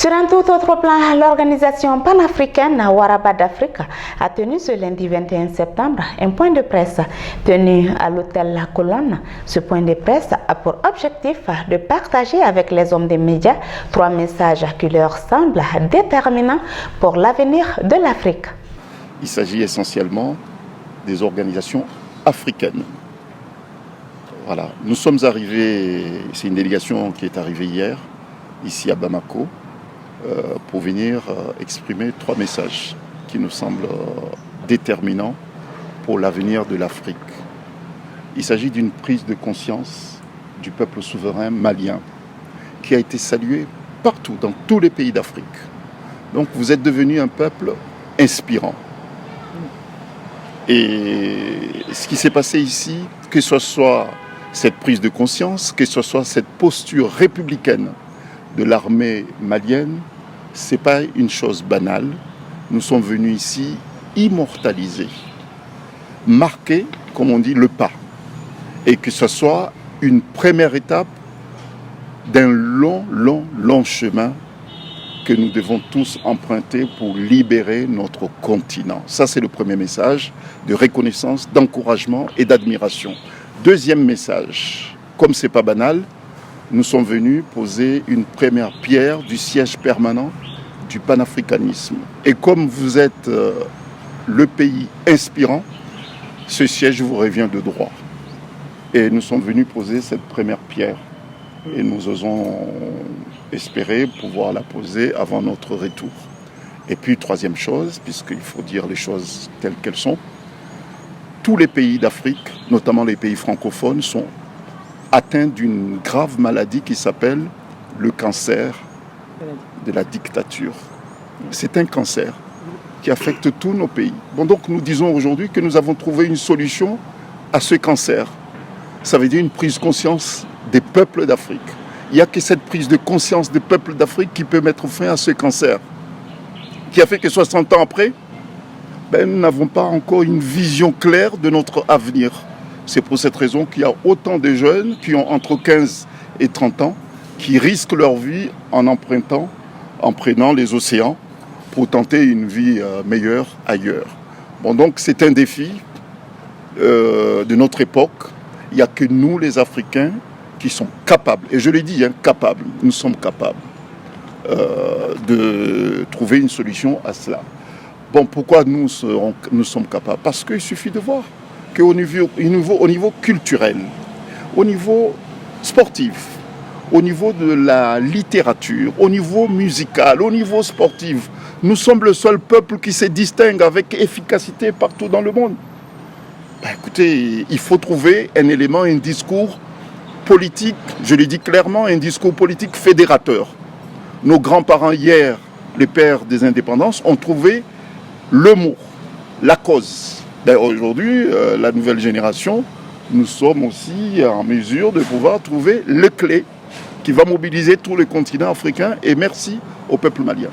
Sur un tout autre plan, l'organisation panafricaine Waraba d'Afrique a tenu ce lundi 21 septembre un point de presse tenu à l'hôtel La Colonne. Ce point de presse a pour objectif de partager avec les hommes des médias 3 messages qui leur semblent déterminants pour l'avenir de l'Afrique. Il s'agit essentiellement des organisations africaines. Voilà. Nous sommes arrivés, c'est une délégation qui est arrivée hier, ici à Bamako, pour venir exprimer 3 messages qui nous semblent déterminants pour l'avenir de l'Afrique. Il s'agit d'une prise de conscience du peuple souverain malien qui a été salué partout, dans tous les pays d'Afrique. Donc vous êtes devenu un peuple inspirant. Et ce qui s'est passé ici, que ce soit cette prise de conscience, que ce soit cette posture républicaine de l'armée malienne, ce n'est pas une chose banale. Nous sommes venus ici immortaliser, marquer, comme on dit, le pas. Et que ce soit une première étape d'un long chemin que nous devons tous emprunter pour libérer notre continent. Ça, c'est le premier message de reconnaissance, d'encouragement et d'admiration. Deuxième message, comme ce n'est pas banal, nous sommes venus poser une première pierre du siège permanent du panafricanisme. Et comme vous êtes le pays inspirant, ce siège vous revient de droit. Et nous sommes venus poser cette première pierre. Et nous osons espérer pouvoir la poser avant notre retour. Et puis, troisième chose, puisqu'il faut dire les choses telles qu'elles sont, tous les pays d'Afrique, notamment les pays francophones, sont atteints d'une grave maladie qui s'appelle le cancer de la dictature. C'est un cancer qui affecte tous nos pays. Bon, donc nous disons aujourd'hui que nous avons trouvé une solution à ce cancer. Ça veut dire une prise de conscience des peuples d'Afrique. Il n'y a que cette prise de conscience des peuples d'Afrique qui peut mettre fin à ce cancer, qui a fait que 60 ans après, nous n'avons pas encore une vision claire de notre avenir. C'est pour cette raison qu'il y a autant de jeunes qui ont entre 15 et 30 ans, qui risquent leur vie en prenant les océans pour tenter une vie meilleure ailleurs. Bon, donc c'est un défi de notre époque. Il n'y a que nous, les Africains, qui sont capables, et je l'ai dit, capables, nous sommes capables de trouver une solution à cela. Bon, pourquoi nous sommes capables? Parce qu'il suffit de voir qu'au niveau culturel, au niveau sportif, au niveau de la littérature, au niveau musical, au niveau sportif, nous sommes le seul peuple qui se distingue avec efficacité partout dans le monde. Écoutez, il faut trouver un élément, un discours politique, je le dis clairement, un discours politique fédérateur. Nos grands-parents hier, les pères des indépendances, ont trouvé le mot, la cause. Aujourd'hui, la nouvelle génération, nous sommes aussi en mesure de pouvoir trouver le clé qui va mobiliser tout le continent africain. Et merci au peuple malien.